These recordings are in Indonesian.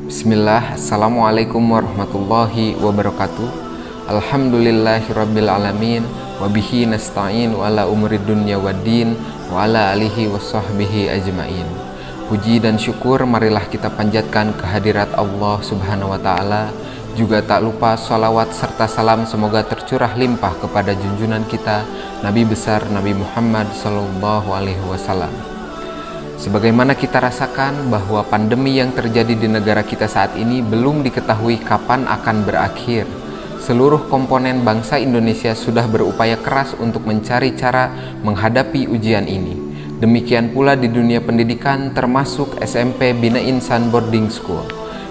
Bismillah, Assalamualaikum warahmatullahi wabarakatuh. Alhamdulillahirabbil alamin, wabihi nasta'in wa ala umuri dunya waddin wa ala alihi washabbihi ajmain. Puji dan syukur marilah kita panjatkan kehadirat Allah Subhanahu wa taala. Juga tak lupa salawat serta salam semoga tercurah limpah kepada junjungan kita Nabi besar Nabi Muhammad sallallahu alaihi wasallam. Sebagaimana kita rasakan bahwa pandemi yang terjadi di negara kita saat ini belum diketahui kapan akan berakhir. Seluruh komponen bangsa Indonesia sudah berupaya keras untuk mencari cara menghadapi ujian ini. Demikian pula di dunia pendidikan termasuk SMP Bina Insan Boarding School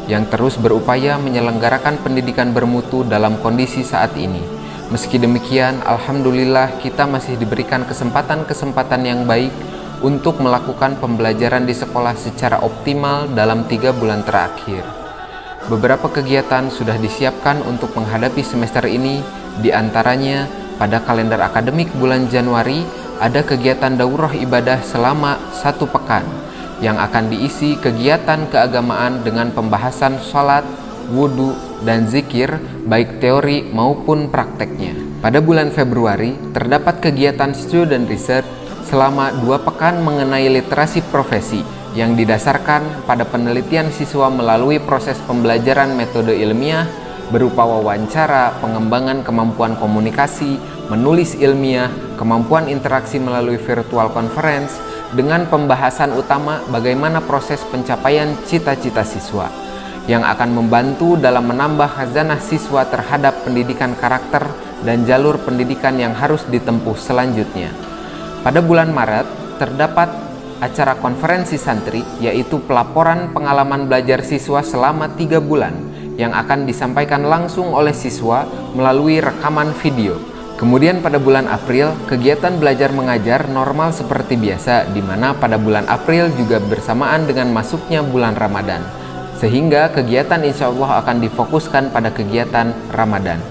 yang terus berupaya menyelenggarakan pendidikan bermutu dalam kondisi saat ini. Meski demikian, alhamdulillah kita masih diberikan kesempatan-kesempatan yang baik untuk melakukan pembelajaran di sekolah secara optimal dalam 3 bulan terakhir. Beberapa kegiatan sudah disiapkan untuk menghadapi semester ini, diantaranya pada kalender akademik bulan Januari ada kegiatan daurah ibadah selama 1 pekan yang akan diisi kegiatan keagamaan dengan pembahasan sholat, wudhu, dan zikir baik teori maupun prakteknya. Pada bulan Februari terdapat kegiatan student research selama 2 pekan mengenai literasi profesi yang didasarkan pada penelitian siswa melalui proses pembelajaran metode ilmiah berupa wawancara, pengembangan kemampuan komunikasi, menulis ilmiah, kemampuan interaksi melalui virtual conference, dengan pembahasan utama bagaimana proses pencapaian cita-cita siswa yang akan membantu dalam menambah khazanah siswa terhadap pendidikan karakter dan jalur pendidikan yang harus ditempuh selanjutnya. Pada bulan Maret terdapat acara konferensi santri, yaitu pelaporan pengalaman belajar siswa selama 3 bulan yang akan disampaikan langsung oleh siswa melalui rekaman video. Kemudian pada bulan April, kegiatan belajar mengajar normal seperti biasa, di mana pada bulan April juga bersamaan dengan masuknya bulan Ramadan. Sehingga kegiatan insya Allah akan difokuskan pada kegiatan Ramadan.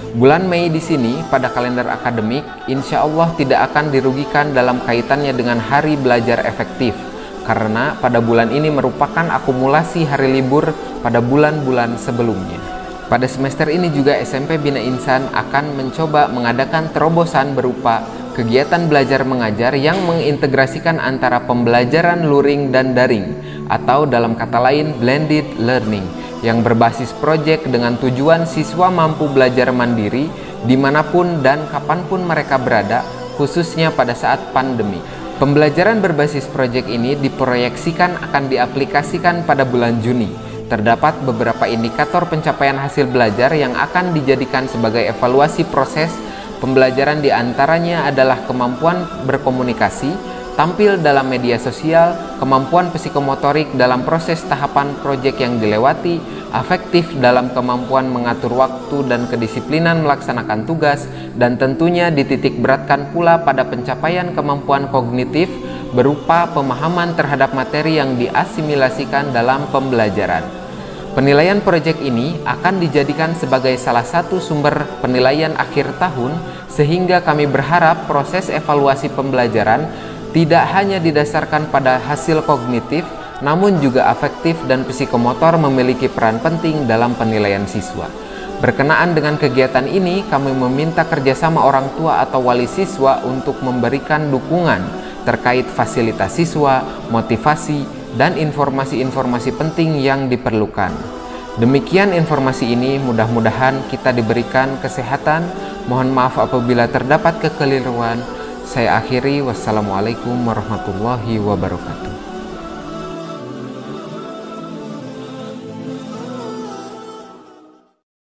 Bulan Mei di sini pada kalender akademik insya Allah tidak akan dirugikan dalam kaitannya dengan hari belajar efektif, karena pada bulan ini merupakan akumulasi hari libur pada bulan-bulan sebelumnya. Pada semester ini juga SMP Bina Insan akan mencoba mengadakan terobosan berupa kegiatan belajar mengajar yang mengintegrasikan antara pembelajaran luring dan daring, atau dalam kata lain blended learning, yang berbasis proyek dengan tujuan siswa mampu belajar mandiri dimanapun dan kapanpun mereka berada, khususnya pada saat pandemi. Pembelajaran berbasis proyek ini diproyeksikan akan diaplikasikan pada bulan Juni. Terdapat beberapa indikator pencapaian hasil belajar yang akan dijadikan sebagai evaluasi proses pembelajaran, diantaranya adalah kemampuan berkomunikasi, tampil dalam media sosial, kemampuan psikomotorik dalam proses tahapan proyek yang dilewati, afektif dalam kemampuan mengatur waktu dan kedisiplinan melaksanakan tugas, dan tentunya dititik beratkan pula pada pencapaian kemampuan kognitif berupa pemahaman terhadap materi yang diasimilasikan dalam pembelajaran. Penilaian proyek ini akan dijadikan sebagai salah satu sumber penilaian akhir tahun, sehingga kami berharap proses evaluasi pembelajaran tidak hanya didasarkan pada hasil kognitif, namun juga afektif dan psikomotor memiliki peran penting dalam penilaian siswa. Berkenaan dengan kegiatan ini, kami meminta kerjasama orang tua atau wali siswa untuk memberikan dukungan terkait fasilitas siswa, motivasi, dan informasi-informasi penting yang diperlukan. Demikian informasi ini, mudah-mudahan kita diberikan kesehatan. Mohon maaf apabila terdapat kekeliruan. Saya akhiri, wassalamualaikum warahmatullahi wabarakatuh.